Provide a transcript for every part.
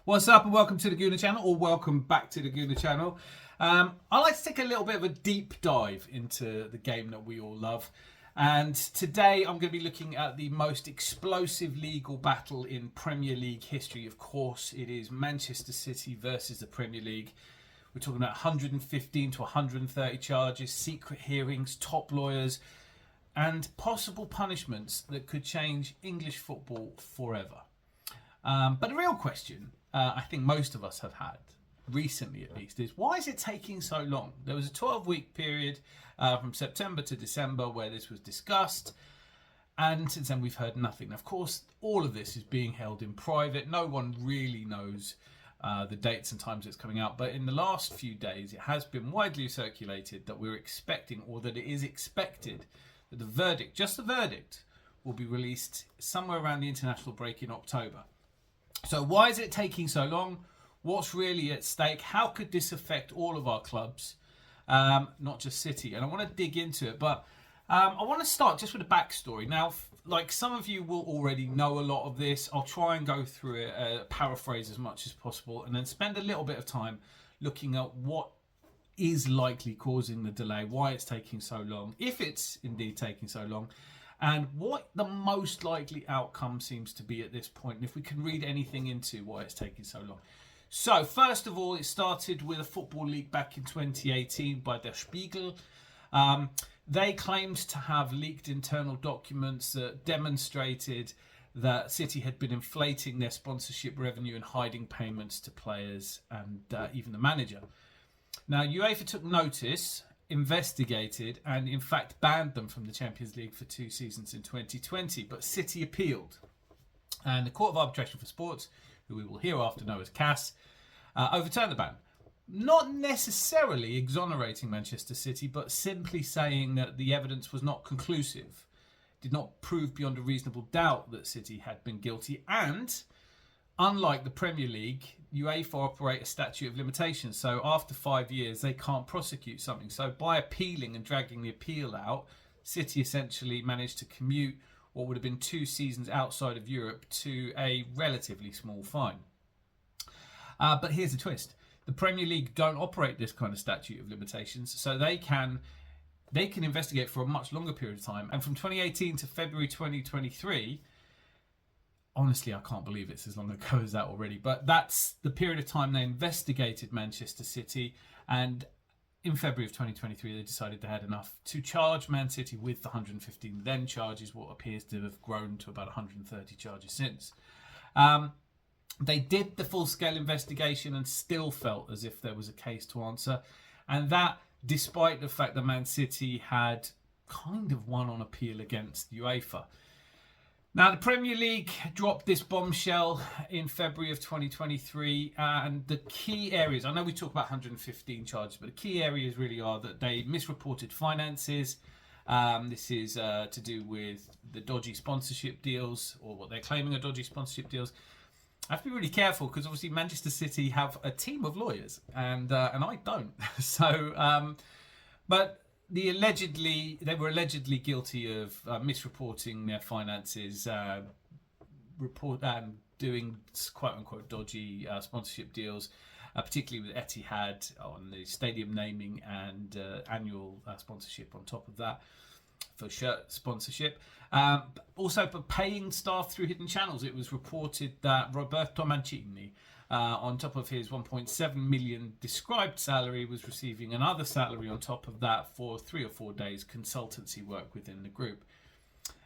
What's up and welcome to the Gooner channel, or welcome back to the Gooner channel. I like to take a little bit of a deep dive into the game that we all love. And today I'm going to be looking at the most explosive legal battle in Premier League history. Of course, it is Manchester City versus the Premier League. We're talking about 115 to 130 charges, secret hearings, top lawyers, and possible punishments that could change English football forever. But the real question I think most of us have had, recently at least, is why is it taking so long? There was a 12-week period from September to December where this was discussed, and since then we've heard nothing. Of course, all of this is being held in private. No one really knows the dates and times it's coming out, but in the last few days it has been widely circulated that we're expecting, or that it is expected, that the verdict, just the verdict, will be released somewhere around the international break in October. So why is it taking so long? What's really at stake? How could this affect all of our clubs, not just City? And I want to dig into it, but I want to start just with a backstory. Now, like some of you will already know a lot of this. I'll try and go through it, paraphrase as much as possible, and then spend a little bit of time looking at what is likely causing the delay, why it's taking so long, if it's indeed taking so long, and what the most likely outcome seems to be at this point, and if we can read anything into why it's taking so long. So, first of all, it started with a football leak back in 2018 by Der Spiegel. They claimed to have leaked internal documents that demonstrated that City had been inflating their sponsorship revenue and hiding payments to players and even the manager. Now, UEFA took notice, investigated, and in fact banned them from the Champions League for 2 seasons in 2020, but City appealed, and the Court of Arbitration for Sports, who we will hereafter know as CAS, overturned the ban, not necessarily exonerating Manchester City, but simply saying that the evidence was not conclusive, did not prove beyond a reasonable doubt that City had been guilty, and unlike the Premier League, UEFA operate a statute of limitations. So after 5 years, they can't prosecute something. So by appealing and dragging the appeal out, City essentially managed to commute what would have been 2 seasons outside of Europe to a relatively small fine. But here's the twist. The Premier League don't operate this kind of statute of limitations, so they can investigate for a much longer period of time. And from 2018 to February 2023, honestly, I can't believe it's as long ago as that already. But that's the period of time they investigated Manchester City. And in February of 2023, they decided they had enough to charge Man City with the 115 then charges, what appears to have grown to about 130 charges since. They did the full-scale investigation and still felt as if there was a case to answer. And that, despite the fact that Man City had kind of won on appeal against UEFA. Now, the Premier League dropped this bombshell in February of 2023, and the key areas, I know we talk about 115 charges, but the key areas really are that they misreported finances. This is to do with the dodgy sponsorship deals, or what they're claiming are dodgy sponsorship deals. I have to be really careful because obviously Manchester City have a team of lawyers, and I don't. So, but they were allegedly guilty of misreporting their finances, doing quote unquote dodgy sponsorship deals, particularly with Etihad on the stadium naming and annual sponsorship on top of that for shirt sponsorship. Also for paying staff through hidden channels. It was reported that Roberto Mancini, on top of his 1.7 million described salary, was receiving another salary on top of that for 3 or 4 days consultancy work within the group.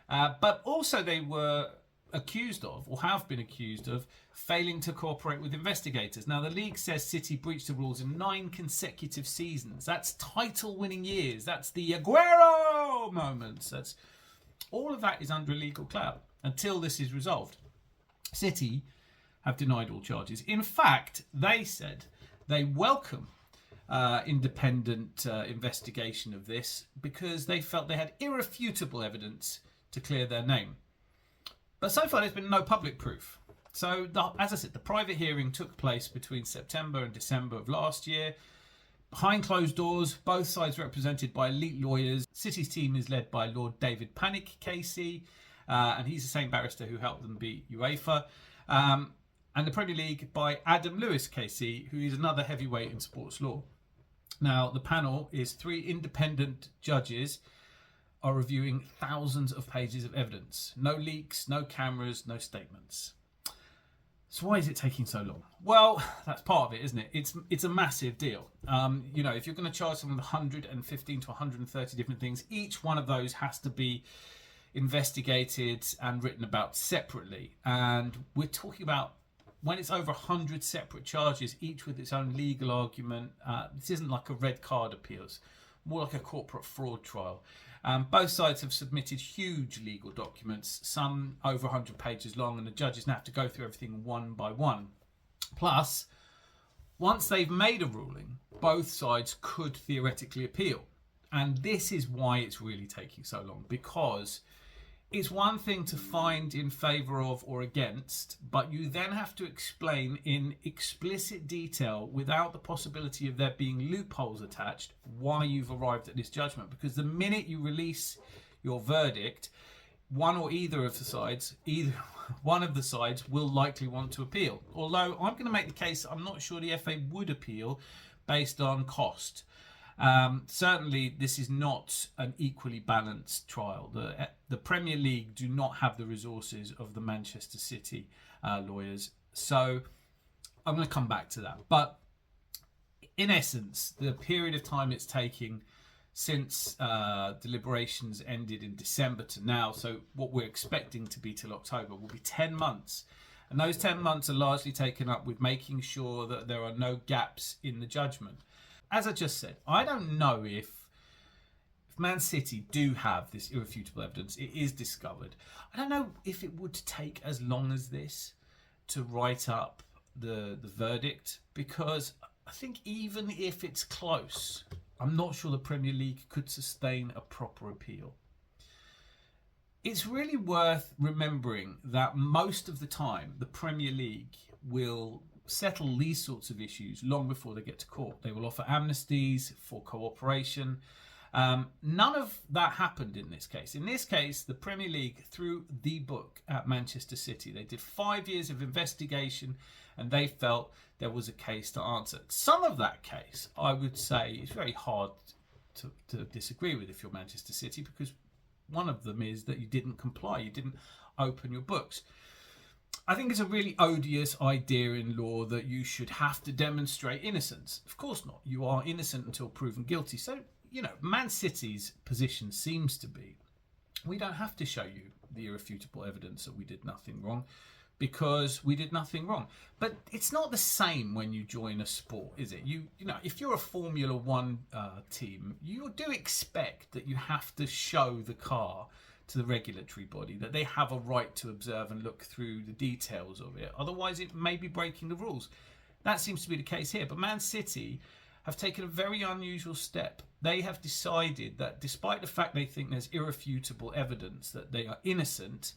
But also they were accused of, or have been accused of, failing to cooperate with investigators. Now, the league says City breached the rules in 9 consecutive seasons. That's title-winning years. That's the Aguero moments. That's all of that is under a legal cloud until this is resolved. City have denied all charges. In fact, they said they welcome independent investigation of this because they felt they had irrefutable evidence to clear their name. But so far, there's been no public proof. So, as I said, the private hearing took place between September and December of last year. Behind closed doors, both sides represented by elite lawyers. City's team is led by Lord David Pannick, KC, and he's the same barrister who helped them beat UEFA. and the Premier League by Adam Lewis KC, who is another heavyweight in sports law. Now, the panel is 3 independent judges are reviewing thousands of pages of evidence. No leaks, no cameras, no statements. So why is it taking so long? Well, that's part of it, isn't it? It's a massive deal. If you're going to charge someone 115 to 130 different things, each one of those has to be investigated and written about separately. And we're talking about when it's over 100 separate charges, each with its own legal argument. This isn't like a red card appeals, more like a corporate fraud trial. Both sides have submitted huge legal documents, some over 100 pages long, and the judges now have to go through everything one by one. Plus, once they've made a ruling, both sides could theoretically appeal. And this is why it's really taking so long, because it's one thing to find in favour of or against, but you then have to explain in explicit detail, without the possibility of there being loopholes attached, why you've arrived at this judgment. Because the minute you release your verdict, one of the sides will likely want to appeal. Although I'm going to make the case, I'm not sure the FA would appeal based on cost. Certainly, this is not an equally balanced trial. The Premier League do not have the resources of the Manchester City lawyers. So I'm going to come back to that. But in essence, the period of time it's taking since deliberations ended in December to now, so what we're expecting to be till October, will be 10 months. And those 10 months are largely taken up with making sure that there are no gaps in the judgment. As I just said, I don't know if Man City do have this irrefutable evidence, it is discovered. I don't know if it would take as long as this to write up the verdict, because I think even if it's close, I'm not sure the Premier League could sustain a proper appeal. It's really worth remembering that most of the time the Premier League will settle these sorts of issues long before they get to court. They will offer amnesties for cooperation. None of that happened in this case. In this case, the Premier League threw the book at Manchester City. They did 5 years of investigation and they felt there was a case to answer. Some of that case, I would say, is very hard to disagree with if you're Manchester City, because one of them is that you didn't comply. You didn't open your books. I think it's a really odious idea in law that you should have to demonstrate innocence. Of course not. You are innocent until proven guilty. So, Man City's position seems to be, we don't have to show you the irrefutable evidence that we did nothing wrong, because we did nothing wrong. But it's not the same when you join a sport, is it? If you're a Formula One team, you do expect that you have to show the car to the regulatory body, that they have a right to observe and look through the details of it. Otherwise, it may be breaking the rules. That seems to be the case here. But Man City have taken a very unusual step. They have decided that despite the fact they think there's irrefutable evidence that they are innocent,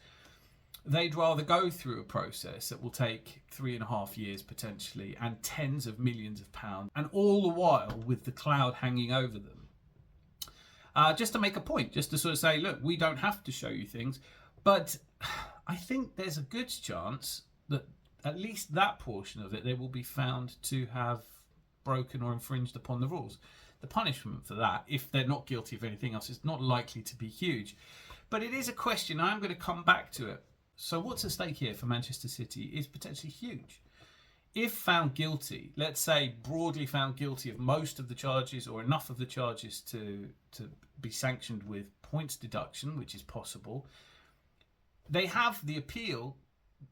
they'd rather go through a process that will take 3.5 years potentially and tens of millions of pounds, and all the while with the cloud hanging over them. Just to make a point, just to sort of say, look, we don't have to show you things. But I think there's a good chance that at least that portion of it, they will be found to have broken or infringed upon the rules. The punishment for that, if they're not guilty of anything else, is not likely to be huge. But it is a question. I'm going to come back to it. So what's at stake here for Manchester City is potentially huge. If found guilty, let's say broadly found guilty of most of the charges or enough of the charges to be sanctioned with points deduction, which is possible, they have the appeal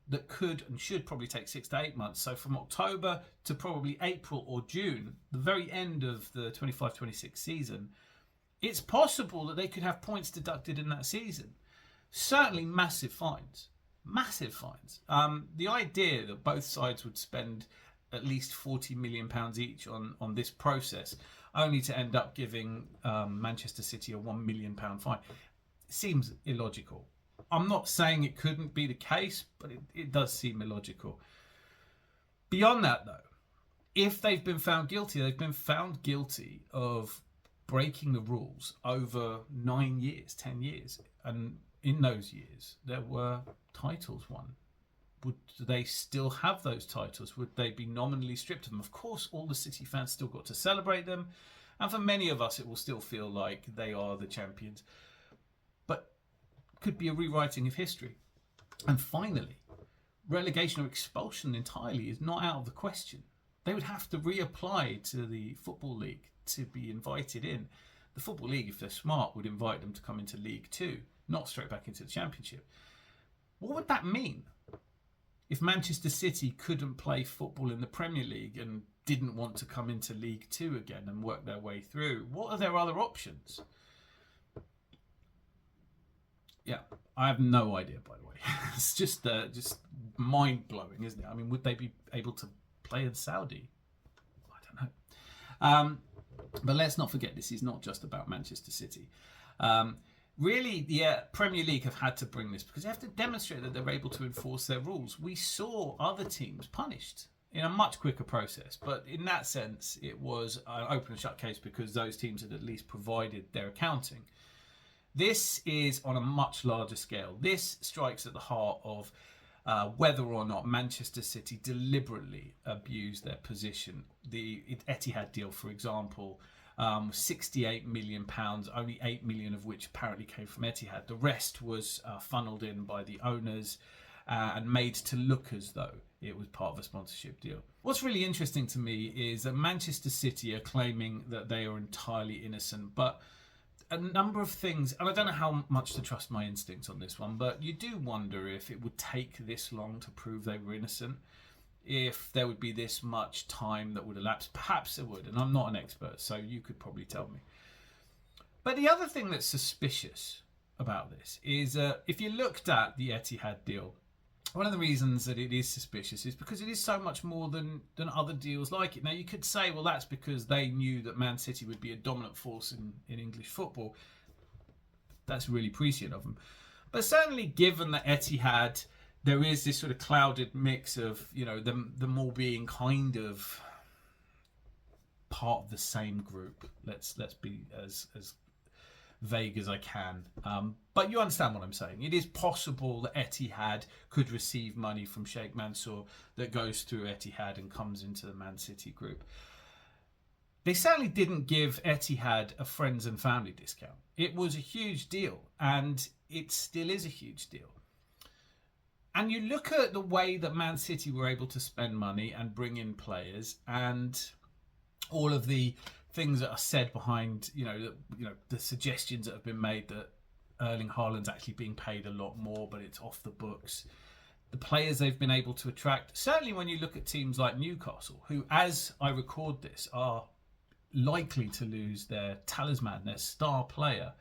that could and should probably take 6 to 8 months. So from October to probably April or June, the very end of the 25-26 season, it's possible that they could have points deducted in that season. Certainly massive fines. Massive fines. The idea that both sides would spend at least £40 million each on this process, only to end up giving Manchester City a £1 million fine, seems illogical. I'm not saying it couldn't be the case, but it does seem illogical. Beyond that, though, if they've been found guilty, they've been found guilty of breaking the rules over 9 years, 10 years. And in those years, there were titles won. would they still have those titles? Would they be nominally stripped of them? Of course, all the City fans still got to celebrate them. And for many of us, it will still feel like they are the champions. But could be a rewriting of history. And finally, relegation or expulsion entirely is not out of the question. They would have to reapply to the Football League to be invited in. The Football League, if they're smart, would invite them to come into League Two, not straight back into the Championship. What would that mean if Manchester City couldn't play football in the Premier League and didn't want to come into League Two again and work their way through? What are their other options? Yeah, I have no idea, by the way. It's just mind-blowing, isn't it? I mean, would they be able to play in Saudi? I don't know. But let's not forget, this is not just about Manchester City. Really, the Premier League have had to bring this because they have to demonstrate that they're able to enforce their rules. We saw other teams punished in a much quicker process, but in that sense, it was an open and shut case because those teams had at least provided their accounting. This is on a much larger scale. This strikes at the heart of whether or not Manchester City deliberately abused their position. The Etihad deal, for example, £68 million, only 8 million of which apparently came from Etihad. The rest was funneled in by the owners and made to look as though it was part of a sponsorship deal. What's really interesting to me is that Manchester City are claiming that they are entirely innocent, but a number of things, and I don't know how much to trust my instincts on this one, but you do wonder if it would take this long to prove they were innocent, if there would be this much time that would elapse. Perhaps it would, and I'm not an expert, so you could probably tell me. But the other thing that's suspicious about this is if you looked at the Etihad deal, one of the reasons that it is suspicious is because it is so much more than other deals like it. Now, you could say, well, that's because they knew that Man City would be a dominant force in English football. That's really prescient of them. But certainly, given that Etihad, there is this sort of clouded mix of, you know, them all being kind of part of the same group. Let's be as vague as I can, but you understand what I'm saying. It is possible that Etihad could receive money from Sheikh Mansour that goes through Etihad and comes into the Man City group. They certainly didn't give Etihad a friends and family discount. It was a huge deal, and it still is a huge deal. And you look at the way that Man City were able to spend money and bring in players, and all of the things that are said behind, the suggestions that have been made that Erling Haaland's actually being paid a lot more, but it's off the books. The players they've been able to attract, certainly when you look at teams like Newcastle, who, as I record this, are likely to lose their talisman, their star player.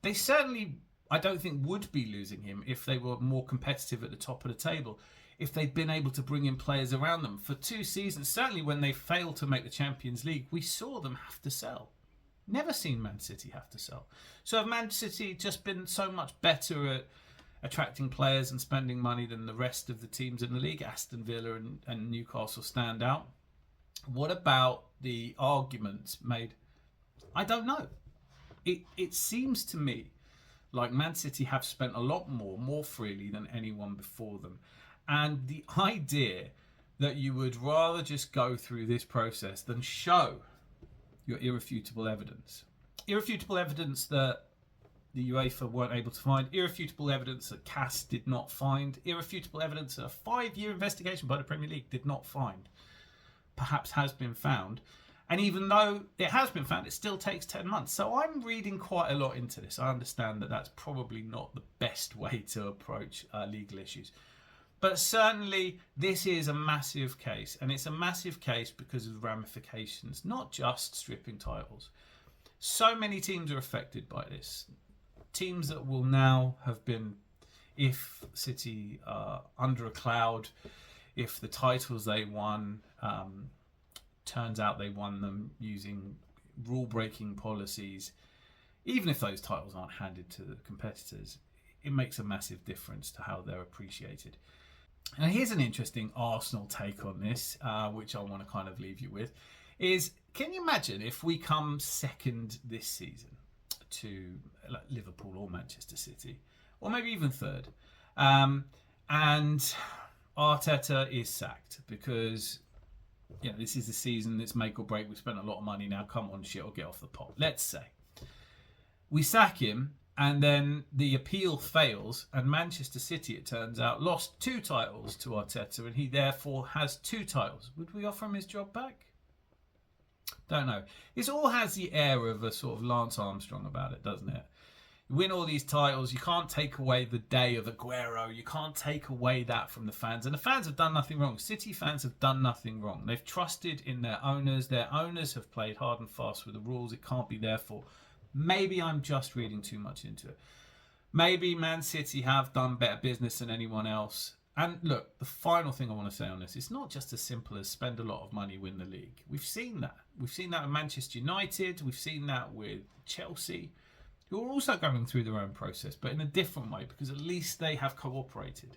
They certainly, I don't think, would be losing him if they were more competitive at the top of the table, if they'd been able to bring in players around them. For 2 seasons, certainly when they failed to make the Champions League, we saw them have to sell. Never seen Man City have to sell. So have Man City just been so much better at attracting players and spending money than the rest of the teams in the league? Aston Villa and Newcastle stand out. What about the arguments made? I don't know. It seems to me like Man City have spent a lot more freely than anyone before them. And the idea that you would rather just go through this process than show your irrefutable evidence. Irrefutable evidence that the UEFA weren't able to find. Irrefutable evidence that CAS did not find. Irrefutable evidence that a 5-year investigation by the Premier League did not find. Perhaps has been found. And even though it has been found, it still takes 10 months. So I'm reading quite a lot into this. I understand that that's probably not the best way to approach legal issues. But certainly, this is a massive case. And it's a massive case because of the ramifications, not just stripping titles. So many teams are affected by this. Teams that will now have been, if City are under a cloud, if the titles they won, turns out they won them using rule-breaking policies, even if those titles aren't handed to the competitors, it makes a massive difference to how they're appreciated. Now, here's an interesting Arsenal take on this, which I want to kind of leave you with, is can you imagine if we come second this season to Liverpool or Manchester City, or maybe even third, and Arteta is sacked because this is the season that's make or break. We've spent a lot of money now. Come on, shit, or get off the pot. Let's say we sack him, and then the appeal fails, and Manchester City, it turns out, lost 2 titles to Arteta, and he therefore has 2 titles. Would we offer him his job back? Don't know. This all has the air of a sort of Lance Armstrong about it, doesn't it? You win all these titles, you can't take away the day of Aguero, you can't take away that from the fans, and the fans have done nothing wrong. City fans have done nothing wrong. They've trusted in their owners have played hard and fast with the rules. It can't be their fault. Maybe I'm just reading too much into it. Maybe Man City have done better business than anyone else. And look, the final thing I want to say on this, it's not just as simple as spend a lot of money, win the league. We've seen that. We've seen that with Manchester United. We've seen that with Chelsea, who are also going through their own process, but in a different way, because at least they have cooperated.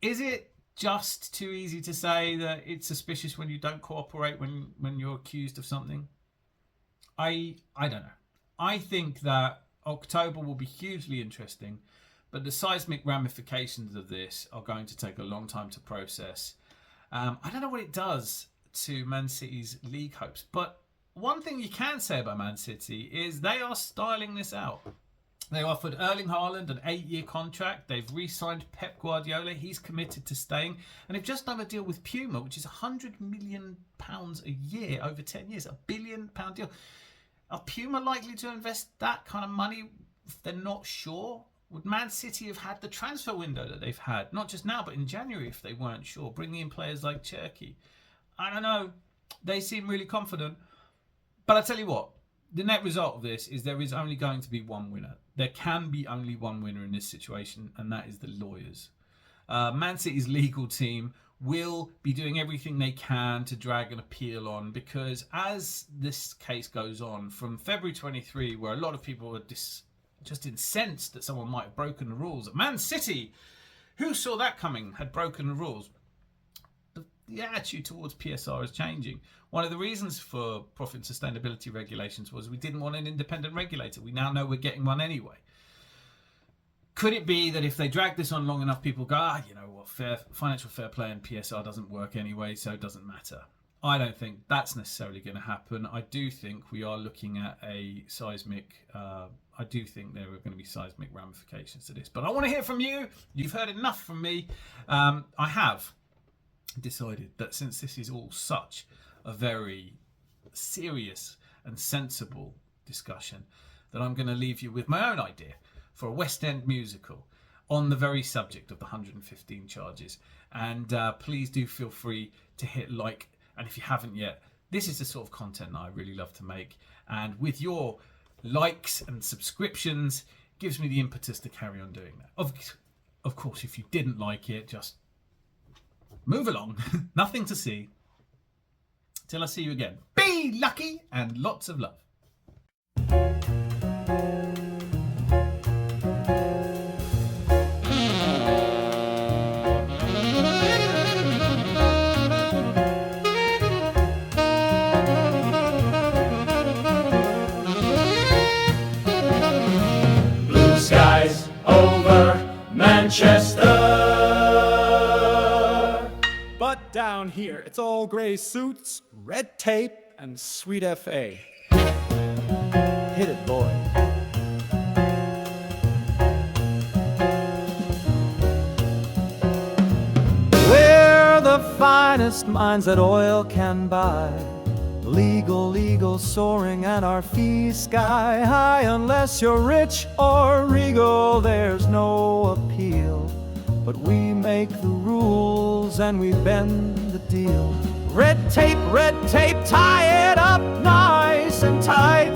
Is it just too easy to say that it's suspicious when you don't cooperate, when you're accused of something? I don't know. I think that October will be hugely interesting, but the seismic ramifications of this are going to take a long time to process. I don't know what it does to Man City's league hopes, but one thing you can say about Man City is they are styling this out. They offered Erling Haaland an 8-year contract. They've re-signed Pep Guardiola. He's committed to staying. And they've just done a deal with Puma, which is £100 million a year over 10 years. £1 billion deal. Are Puma likely to invest that kind of money if they're not sure? Would Man City have had the transfer window that they've had? Not just now, but in January if they weren't sure. Bringing in players like Cherki. I don't know. They seem really confident. But I tell you what, the net result of this is there is only going to be one winner. There can be only one winner in this situation, and that is the lawyers. Man City's legal team will be doing everything they can to drag an appeal on, because as this case goes on, from February 23, where a lot of people were just incensed that someone might have broken the rules, Man City, who saw that coming, had broken the rules. The attitude towards PSR is changing. One of the reasons for profit and sustainability regulations was we didn't want an independent regulator. We now know we're getting one anyway. Could it be that if they drag this on long enough, people go, you know what, financial fair play and PSR doesn't work anyway, so it doesn't matter? I don't think that's necessarily going to happen. I do think we are looking at a seismic, I do think there are going to be seismic ramifications to this. But I want to hear from you. You've heard enough from me. I have decided that since this is all such a very serious and sensible discussion, that I'm going to leave you with my own idea for a West End musical on the very subject of the 115 charges. And please do feel free to hit like, and if you haven't yet, this is the sort of content that I really love to make, and with your likes and subscriptions gives me the impetus to carry on doing that. Of course, if you didn't like it, just move along. Nothing to see. Till I see you again. Be lucky and lots of love. Blue skies over Manchester. But down here, it's all grey suits, red tape, and sweet FA. Hit it, boy. We're the finest minds that oil can buy. Legal, soaring, and our fees sky high. Unless you're rich or regal, there's no appeal. But we make the rules and we bend the deal. Red tape, tie it up nice and tight.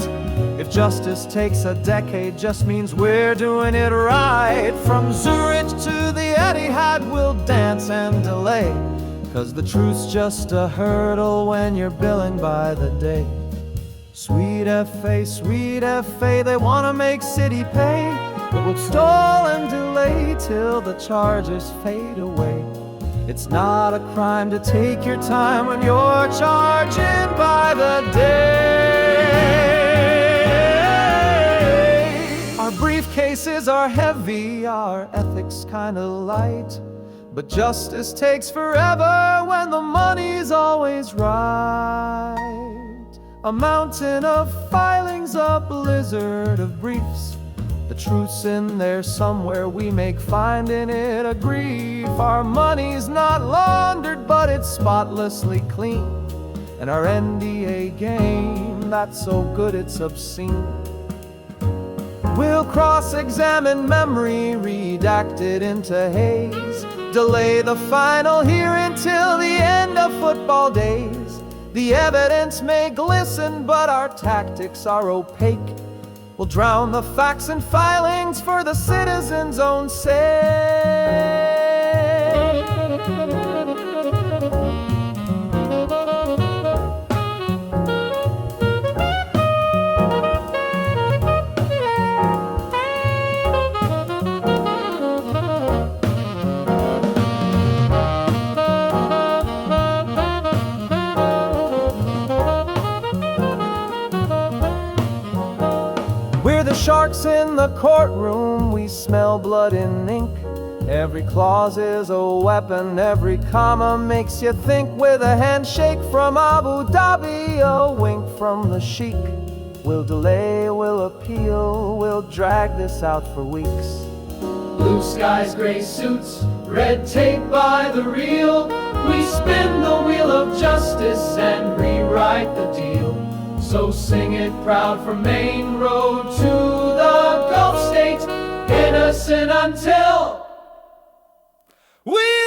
If justice takes a decade, just means we're doing it right. From Zurich to the Etihad, we'll dance and delay. 'Cause the truth's just a hurdle when you're billing by the day. Sweet FA, they wanna make City pay. But we'll stall and delay till the charges fade away. It's not a crime to take your time when you're charging by the day. Our briefcase cases are heavy, our ethics kinda light. But justice takes forever when the money's always right. A mountain of filings, a blizzard of briefs. The truth's in there somewhere, we make finding it a grief. Our money's not laundered, but it's spotlessly clean. And our NDA game, that's so good it's obscene. We'll cross-examine memory, redacted into haze. Delay the final here until the end of football days. The evidence may glisten, but our tactics are opaque. We'll drown the facts and filings for the citizens' own sake. We're the sharks in the courtroom, we smell blood in ink. Every clause is a weapon, every comma makes you think. With a handshake from Abu Dhabi, a wink from the sheik. We'll delay, we'll appeal, we'll drag this out for weeks. Blue skies, gray suits, red tape by the reel. We spin the wheel of justice and rewrite the deal. So sing it proud from Main Road to the Gulf State, innocent until we